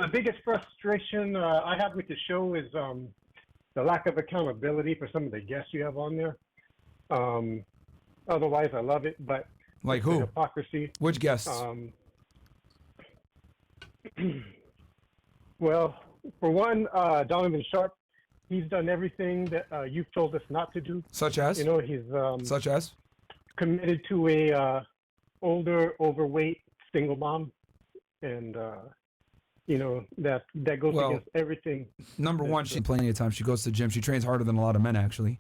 the biggest frustration I have with the show is the lack of accountability for some of the guests you have on there. Otherwise, I love it, but like who? Hypocrisy. Which guests? Well, for one, Donovan Sharp, he's done everything that you've told us not to do. Such as? You know, he's such as committed to a older, overweight single mom, and you know that goes against everything. Number one, she's plenty of time. She goes to the gym. She trains harder than a lot of men, actually.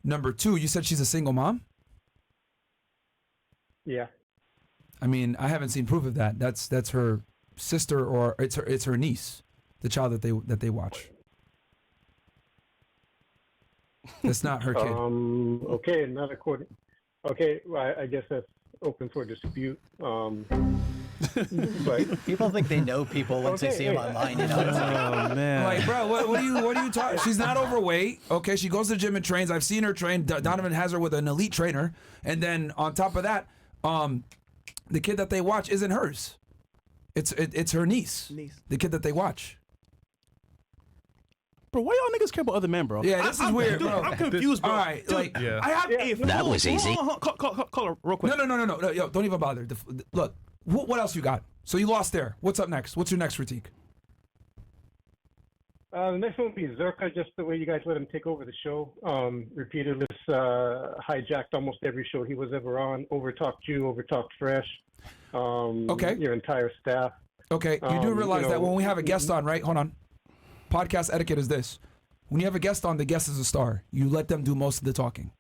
Number two, you said she's a single mom? Yeah. I mean, I haven't seen proof of that. That's her sister, or it's her niece, the child that they watch. That's not her kid. Okay, not according. Okay, well, I guess that's open for dispute. But people think they know people once they see them online. You know. Oh man! Like, bro, what are you talking? She's not overweight. Okay, she goes to the gym and trains. I've seen her train. Donovan has her with an elite trainer, and then on top of that, the kid that they watch isn't hers. It's her niece. The kid that they watch. Bro, why y'all niggas care about other men, bro? Yeah, this is weird, dude, bro. I'm confused, bro. All right, dude, like, I have a that was easy. Call her real quick. No, yo, don't even bother. Look, what else you got? So you lost there. What's up next? What's your next critique? The next one will be Zerka, just the way you guys let him take over the show. Repeatedly hijacked almost every show he was ever on, overtalked you, overtalked Fresh. Okay. Your entire staff. Okay, you do realize that when we have a guest on, right? Hold on. Podcast etiquette is this. When you have a guest on, the guest is a star. You let them do most of the talking.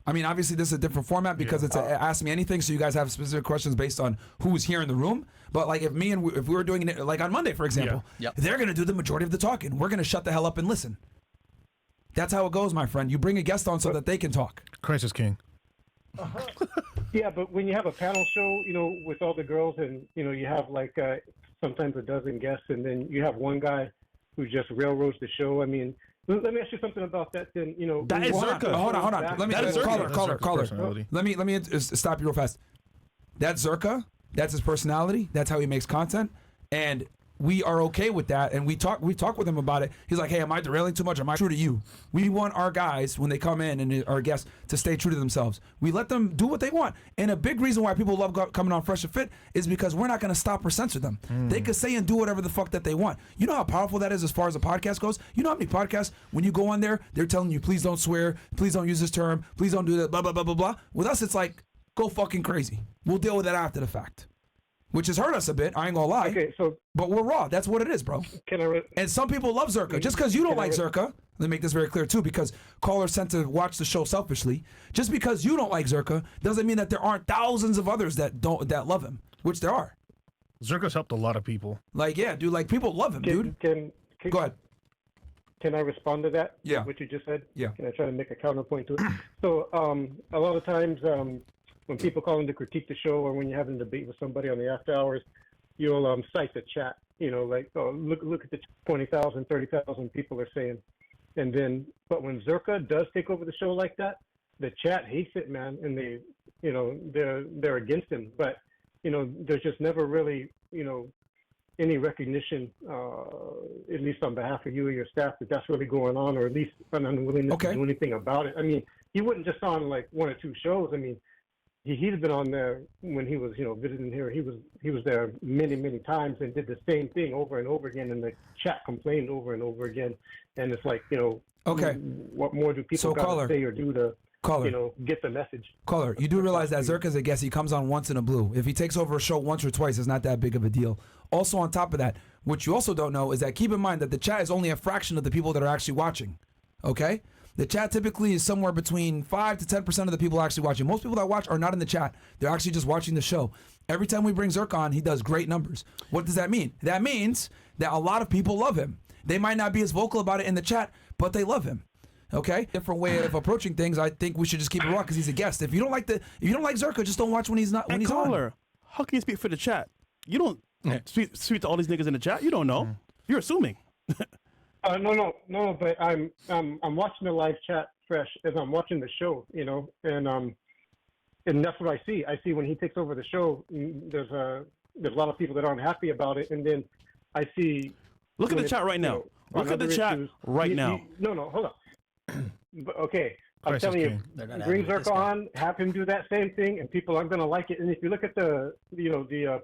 I mean, obviously, this is a different format because it's Ask Me Anything, so you guys have specific questions based on who's here in the room. But, like, if we were doing it, like, on Monday, for example, they're going to do the majority of the talking. We're going to shut the hell up and listen. That's how it goes, my friend. You bring a guest on so that they can talk. Christ is king. Yeah, but when you have a panel show, you know, with all the girls and, you know, you have, like, sometimes a dozen guests, and then you have one guy who just railroads the show. I mean, let me ask you something about that. Then you know, that is Zerka. Hold on. Let me caller. Let me stop you real fast. That's Zerka. That's his personality. That's how he makes content, and we are okay with that. And we talk with him about it. He's like, hey, am I derailing too much? Am I true to you? We want our guys, when they come in and our guests, to stay true to themselves. We let them do what they want. And a big reason why people love coming on Fresh and Fit is because we're not going to stop or censor them. They can say and do whatever the fuck that they want. You know how powerful that is as far as a podcast goes? You know how many podcasts, when you go on there, they're telling you, please don't swear, please don't use this term, please don't do that, blah, blah, blah, blah, blah. With us, it's like, go fucking crazy. We'll deal with that after the fact. Which has hurt us a bit, I ain't gonna lie. Okay, so but we're raw. That's what it is, bro. And some people love Zerka. Just because you don't like Zerka, let me make this very clear too, because callers tend to watch the show selfishly. Just because you don't like Zerka doesn't mean that there aren't thousands of others that love him, which there are. Zerka's helped a lot of people. Like, yeah, dude, like people love him, dude. Go ahead. Can I respond to that? Yeah. What you just said? Yeah. Can I try to make a counterpoint to it? So a lot of times when people call in to critique the show, or when you're having a debate with somebody on the after hours, you'll cite the chat. You know, like, oh, look at the 20,000, 30,000 people are saying. And then, but when Zerka does take over the show like that, the chat hates it, man, and they, you know, they're against him. But, you know, there's just never really, you know, any recognition, at least on behalf of you or your staff, that that's really going on, or at least an unwillingness to do anything about it. I mean, he wasn't just on like one or two shows. I mean, he'd been on there when he was, you know, visiting here. He was there many, many times and did the same thing over and over again, and the chat complained over and over again. And it's like, you know, what more do people got to say or do to, you know, get the message? Caller, you do realize that Zerka's a guest. He comes on once in a blue. If he takes over a show once or twice, it's not that big of a deal. Also, on top of that, what you also don't know is that keep in mind that the chat is only a fraction of the people that are actually watching. Okay? The chat typically is somewhere between 5 to 10% of the people actually watching. Most people that watch are not in the chat. They're actually just watching the show. Every time we bring Zerka on, he does great numbers. What does that mean? That means that a lot of people love him. They might not be as vocal about it in the chat, but they love him. Okay? Different way of approaching things. I think we should just keep it raw because he's a guest. If you don't like Zerka, just don't watch when he's not when he's caller, on. How can you speak for the chat? You don't speak to all these niggas in the chat. You don't know. You're assuming. No, but I'm watching the live chat Fresh as I'm watching the show, you know, and that's what I see. I see when he takes over the show, there's there's a lot of people that aren't happy about it, and then I see. Look at the when chat it's, right you now. know, Look on at the other chat issues, right now. No, hold on. But, okay, I'm Christ is telling you, king. They're not bring happy with this Zerka guy. on, have him do that same thing, and people aren't going to like it. And if you look at the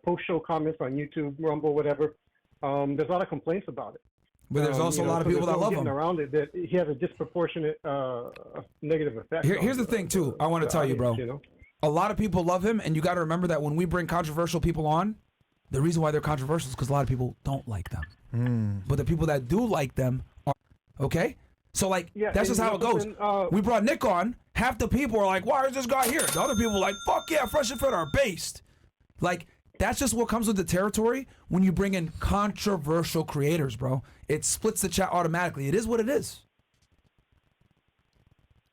post-show comments on YouTube, Rumble, whatever, there's a lot of complaints about it. But there's also a lot of people that love him. Around it, that he has a disproportionate negative effect. Here's the thing, too. I want to tell you, bro. You know? A lot of people love him, and you got to remember that when we bring controversial people on, the reason why they're controversial is because a lot of people don't like them. But the people that do like them are, okay? So, like, Yeah, that's just how it goes. We brought Nick on. Half the people are like, why is this guy here? The other people are like, fuck yeah, Fresh and Fit are based. Like, that's just what comes with the territory when you bring in controversial creators, bro. It splits the chat automatically. It is what it is.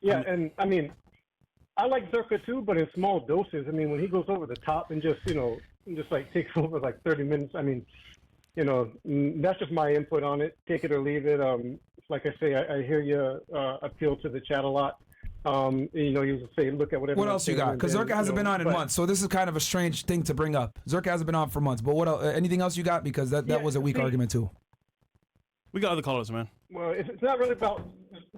Yeah, and I mean, I like Zerka too, but in small doses. I mean, when he goes over the top and just like takes over like 30 minutes. I mean, that's just my input on it. Take it or leave it. Like I say, I hear you appeal to the chat a lot. You say look at whatever. What else you got? Because Zerka hasn't been on in months, so this is kind of a strange thing to bring up. Zerka hasn't been on for months, but what else, anything else you got? Because that was a weak argument too. We got other callers, man. Well, it's not really about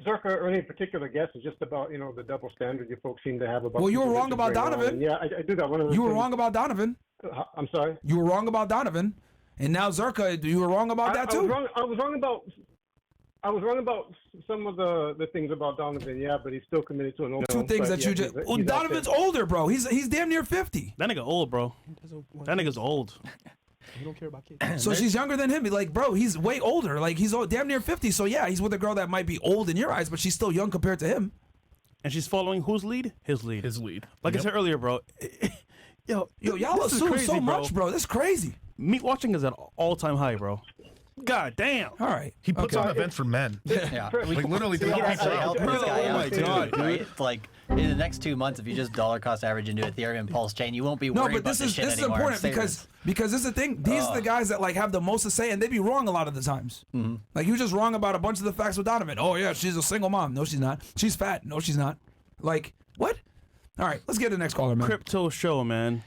Zerka or any particular guest. It's just about the double standard you folks seem to have about. Well, you were people wrong that about bring on. Donovan. And yeah, I do got one of those. You were things. wrong about Donovan. I'm sorry. You were wrong about Donovan, and now Zerka, you were wrong about that too. I was wrong about some of the things about Donovan. Yeah, but he's still committed to an. Two things that you just. Well, Donovan's older, bro. He's damn near 50. That nigga old, bro. That nigga's old. We don't care about kids. So she's younger than him. Like, bro, he's way older. Like, he's damn near 50. So yeah, he's with a girl that might be old in your eyes, but she's still young compared to him. And she's following whose lead? His lead. His lead. Like I said earlier, bro. Yo, y'all this is assume crazy, so bro. much, bro. This is crazy. Meat watching is at all-time high, bro. God damn. All right. He puts on events for men. Yeah. Like literally, We can actually help this guy Oh my out too, God, right? Like in the next 2 months, if you just dollar cost average into Ethereum Pulse Chain, you won't be No, worried but about this is shit anymore. important Say because this. this is the thing. These are the guys that like have the most to say, and they be wrong a lot of the times. Like you just wrong about a bunch of the facts with Donovan. Oh yeah, she's a single mom. No, she's not. She's fat. No, she's not. Like what? All right, let's get to the next caller, man. Crypto show, man.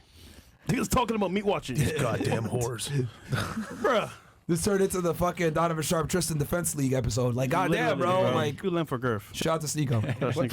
Niggas talking about meat watching. Goddamn whores. Bruh. This turned into the fucking Donovan Sharp Tristan Defense League episode. Like goddamn, Literally, bro. Like good lamp for Girth. shout out to Sneeko. What?